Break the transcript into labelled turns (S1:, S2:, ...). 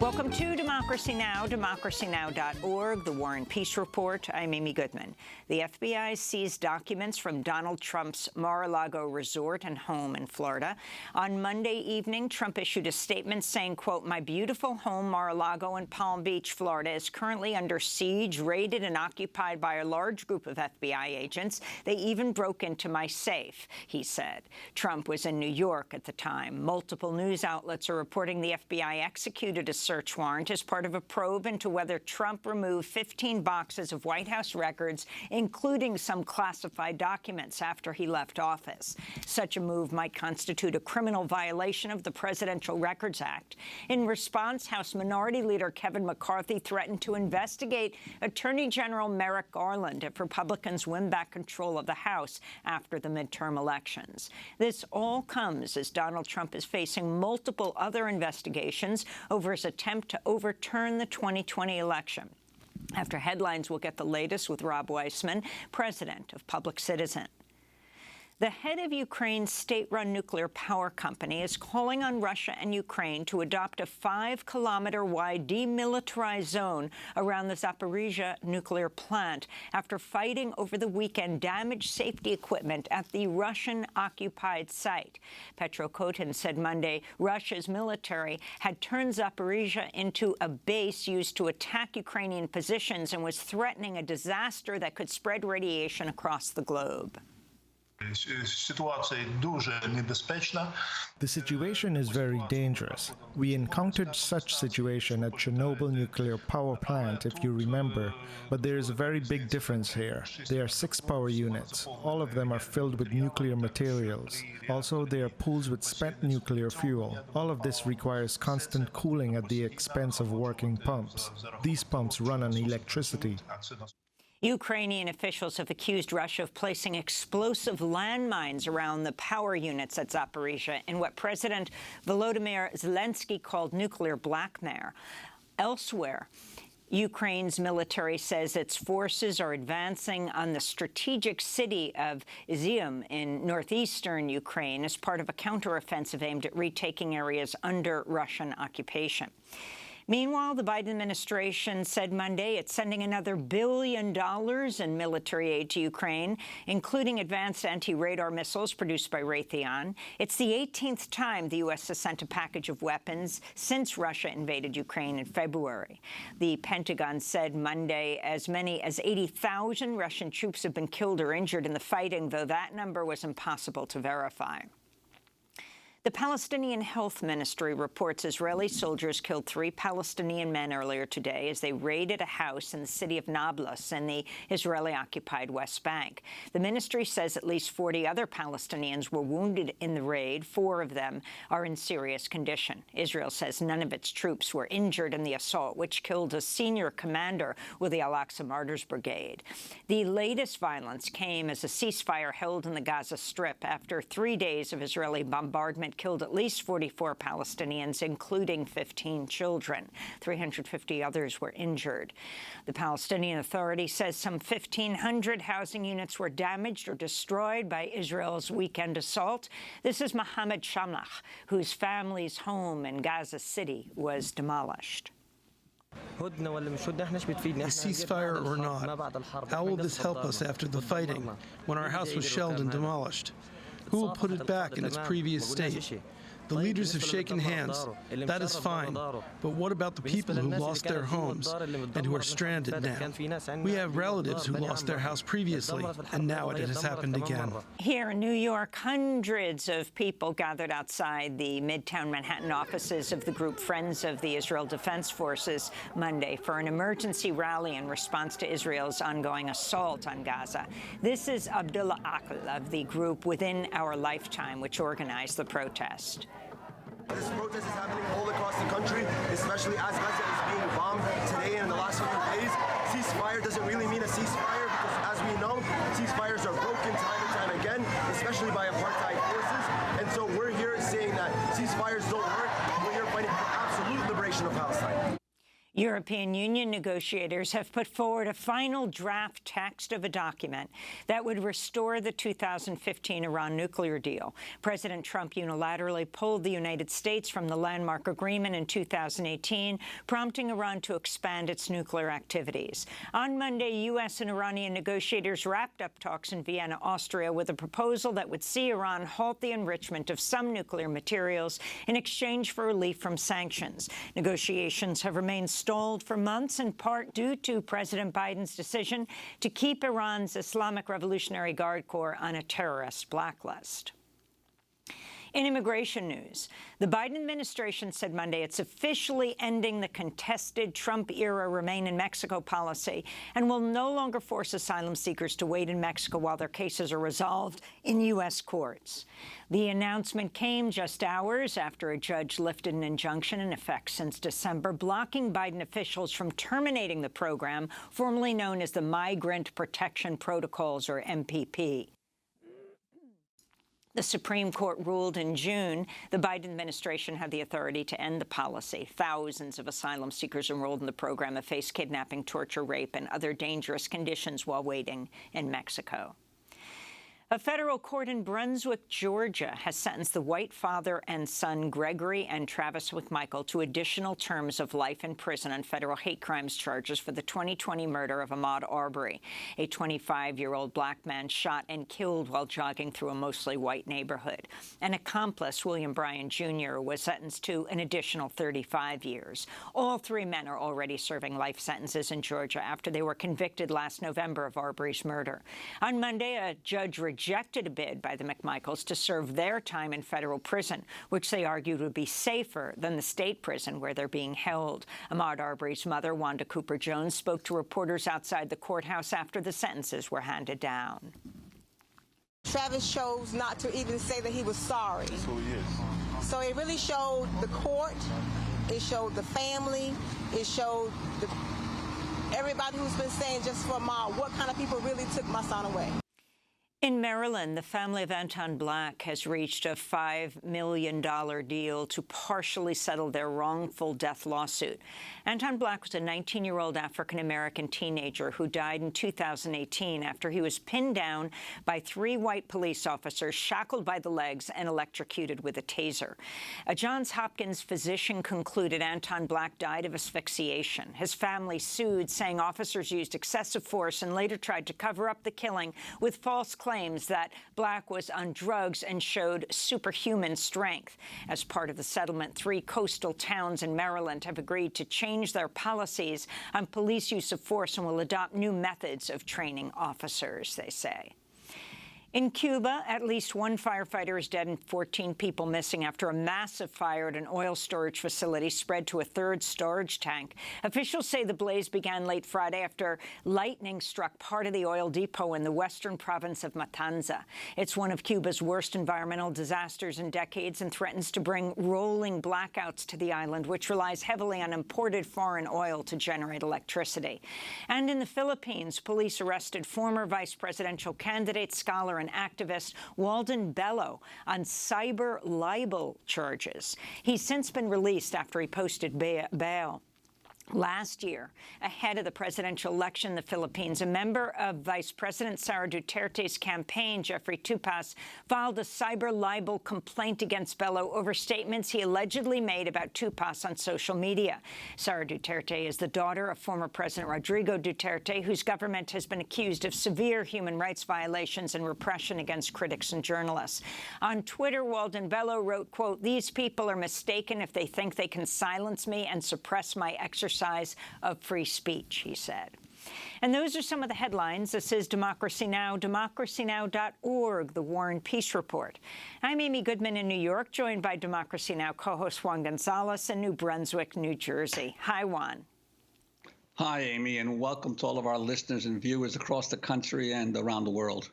S1: Welcome to Democracy Now!, democracynow.org, the War and Peace Report. I'm Amy Goodman. The FBI seized documents from Donald Trump's Mar-a-Lago resort and home in Florida. On Monday evening, Trump issued a statement saying, quote, "My beautiful home, Mar-a-Lago in Palm Beach, Florida, is currently under siege, raided and occupied by a large group of FBI agents. They even broke into my safe," he said. Trump was in New York at the time. Multiple news outlets are reporting the FBI executed a search warrant as part of a probe into whether Trump removed 15 boxes of White House records, including some classified documents, after he left office. Such a move might constitute a criminal violation of the Presidential Records Act. In response, House Minority Leader Kevin McCarthy threatened to investigate Attorney General Merrick Garland if Republicans win back control of the House after the midterm elections. This all comes as Donald Trump is facing multiple other investigations over his attempt to overturn the 2020 election. After headlines, we'll get the latest with Rob Weissman, president of Public Citizen. The head of Ukraine's state-run nuclear power company is calling on Russia and Ukraine to adopt a 5-kilometer-wide demilitarized zone around the Zaporizhzhia nuclear plant after fighting over the weekend damaged safety equipment at the Russian-occupied site. Petro Kotin said Monday Russia's military had turned Zaporizhzhia into a base used to attack Ukrainian positions and was threatening a disaster that could spread radiation across the globe.
S2: The situation is very dangerous. We encountered such situation at Chernobyl nuclear power plant, if you remember, but there is a very big difference here. There are 6 power units. All of them are filled with nuclear materials. Also, there are pools with spent nuclear fuel. All of this requires constant cooling at the expense of working pumps. These pumps run on electricity.
S1: Ukrainian officials have accused Russia of placing explosive landmines around the power units at Zaporizhzhia in what President Volodymyr Zelensky called nuclear blackmail. Elsewhere, Ukraine's military says its forces are advancing on the strategic city of Izium in northeastern Ukraine as part of a counteroffensive aimed at retaking areas under Russian occupation. Meanwhile, the Biden administration said Monday it's sending another $1 billion in military aid to Ukraine, including advanced anti-radar missiles produced by Raytheon. It's the 18th time the U.S. has sent a package of weapons since Russia invaded Ukraine in February. The Pentagon said Monday as many as 80,000 Russian troops have been killed or injured in the fighting, though that number was impossible to verify. The Palestinian Health Ministry reports Israeli soldiers killed 3 Palestinian men earlier today as they raided a house in the city of Nablus in the Israeli-occupied West Bank. The ministry says at least 40 other Palestinians were wounded in the raid. 4 of them are in serious condition. Israel says none of its troops were injured in the assault, which killed a senior commander with the Al-Aqsa Martyrs Brigade. The latest violence came as a ceasefire held in the Gaza Strip after 3 days of Israeli bombardment killed at least 44 Palestinians, including 15 children. 350 others were injured. The Palestinian Authority says some 1,500 housing units were damaged or destroyed by Israel's weekend assault. This is Mohammed Shamlach, whose family's home in Gaza City was demolished.
S3: A ceasefire or not, how will this help us after the fighting, when our house was shelled and demolished? Who will put it back in its previous state? The leaders have shaken hands. That is fine. But what about the people who lost their homes and who are stranded now? We have relatives who lost their house previously, and now it has happened again.
S1: Here in New York, hundreds of people gathered outside the Midtown Manhattan offices of the group Friends of the Israel Defense Forces Monday for an emergency rally in response to Israel's ongoing assault on Gaza. This is Abdullah Aql of the group Within Our Lifetime, which organized the protest.
S4: This protest is happening all across the country, especially as Gaza is being bombed today and in the last few days. Ceasefire doesn't really mean a ceasefire because, as we know, ceasefires are broken time and time again, especially by apartheid forces. And so we're here saying that ceasefires don't work. We're here fighting for absolute liberation of Palestine.
S1: European Union negotiators have put forward a final draft text of a document that would restore the 2015 Iran nuclear deal. President Trump unilaterally pulled the United States from the landmark agreement in 2018, prompting Iran to expand its nuclear activities. On Monday, U.S. and Iranian negotiators wrapped up talks in Vienna, Austria, with a proposal that would see Iran halt the enrichment of some nuclear materials in exchange for relief from sanctions. Negotiations have remained stalled for months, in part due to President Biden's decision to keep Iran's Islamic Revolutionary Guard Corps on a terrorist blacklist. In immigration news, the Biden administration said Monday it's officially ending the contested Trump-era Remain in Mexico policy and will no longer force asylum seekers to wait in Mexico while their cases are resolved in U.S. courts. The announcement came just hours after a judge lifted an injunction in effect since December, blocking Biden officials from terminating the program, formerly known as the Migrant Protection Protocols, or MPP. The Supreme Court ruled in June the Biden administration had the authority to end the policy. Thousands of asylum seekers enrolled in the program have faced kidnapping, torture, rape, and other dangerous conditions while waiting in Mexico. A federal court in Brunswick, Georgia, has sentenced the White father and son Gregory and Travis McMichael to additional terms of life in prison on federal hate crimes charges for the 2020 murder of Ahmaud Arbery, a 25-year-old black man shot and killed while jogging through a mostly white neighborhood. An accomplice, William Bryan Jr., was sentenced to an additional 35 years. All three men are already serving life sentences in Georgia after they were convicted last November of Arbery's murder. On Monday, a judge rejected a bid by the McMichaels to serve their time in federal prison, which they argued would be safer than the state prison where they're being held. Ahmaud Arbery's mother, Wanda Cooper Jones, spoke to reporters outside the courthouse after the sentences were handed down.
S5: Travis chose not to even say that he was sorry.
S6: That's who he is.
S5: So it really showed the court, it showed the family, it showed everybody who's been saying just for Ahmaud what kind of people really took my son away.
S1: In Maryland, the family of Anton Black has reached a $5 million deal to partially settle their wrongful death lawsuit. Anton Black was a 19-year-old African-American teenager who died in 2018 after he was pinned down by 3 white police officers, shackled by the legs, and electrocuted with a taser. A Johns Hopkins physician concluded Anton Black died of asphyxiation. His family sued, saying officers used excessive force and later tried to cover up the killing with false claims that Black was on drugs and showed superhuman strength. As part of the settlement, 3 coastal towns in Maryland have agreed to change their policies on police use of force and will adopt new methods of training officers, they say. In Cuba, at least 1 firefighter is dead and 14 people missing after a massive fire at an oil storage facility spread to a 3rd storage tank. Officials say the blaze began late Friday after lightning struck part of the oil depot in the western province of Matanza. It's one of Cuba's worst environmental disasters in decades and threatens to bring rolling blackouts to the island, which relies heavily on imported foreign oil to generate electricity. And in the Philippines, police arrested former vice presidential candidate, scholar, and activist Walden Bello on cyber libel charges. He's since been released after he posted bail. Last year, ahead of the presidential election in the Philippines, a member of Vice President Sara Duterte's campaign, Jeffrey Tupas, filed a cyber libel complaint against Bello over statements he allegedly made about Tupas on social media. Sara Duterte is the daughter of former President Rodrigo Duterte, whose government has been accused of severe human rights violations and repression against critics and journalists. On Twitter, Walden Bello wrote, quote, "These people are mistaken if they think they can silence me and suppress my exercise of free speech," he said. And those are some of the headlines. This is Democracy Now!, democracynow.org, the War and Peace Report. I'm Amy Goodman in New York, joined by Democracy Now! Co-host Juan Gonzalez in New Brunswick, New Jersey. Hi, Juan.
S7: Hi, Amy, and welcome to all of our listeners and viewers across the country and around the world.